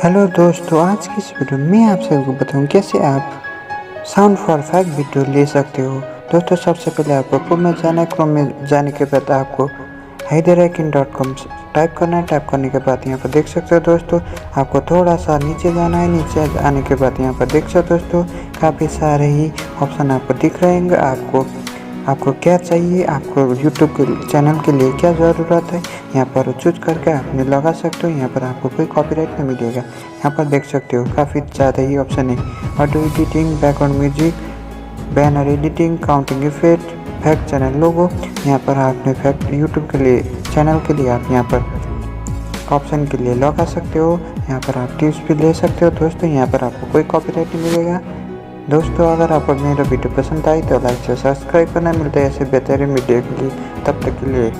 Hello दोस्तों, आज की इस वीडियो में मैं आप सबको बताऊं कैसे आप साउंड फॉर इफेक्ट वीडियो ले सकते हो। दोस्तों, सबसे पहले आपको क्रोम में जाना है। क्रोम में जाने के बाद आपको hyderhakin.com टाइप करना है। टाइप करने के बाद यहाँ पर देख सकते हो दोस्तों, आपको थोड़ा सा नीचे जाना है। नीचे आने के बाद यहाँ पर देख सकते हो दोस्तों, काफ़ी सारे ही ऑप्शन आपको दिख रहेंगे। आपको क्या चाहिए, आपको यूट्यूब के चैनल के लिए क्या ज़रूरत है, यहाँ पर चूज करके आपने लगा सकते हो। यहाँ पर आपको कोई कॉपीराइट नहीं मिलेगा। यहाँ पर देख सकते हो काफ़ी ज़्यादा ही ऑप्शन है। Audio editing, background music, banner editing, counting effect, fact channel logo. यहाँ पर आपने फैक्ट यूट्यूब के लिए चैनल के लिए आप यहाँ पर ऑप्शन के लिए लगा सकते हो। यहाँ पर आप टिप्स भी ले सकते हो दोस्तों। यहाँ पर आपको कोई कॉपीराइट नहीं मिलेगा। दोस्तों, अगर आपको मेरा वीडियो पसंद आई तो लाइक से सब्सक्राइब करना। मिलता है ऐसे बेहतरीन वीडियो के लिए, तब तक के लिए।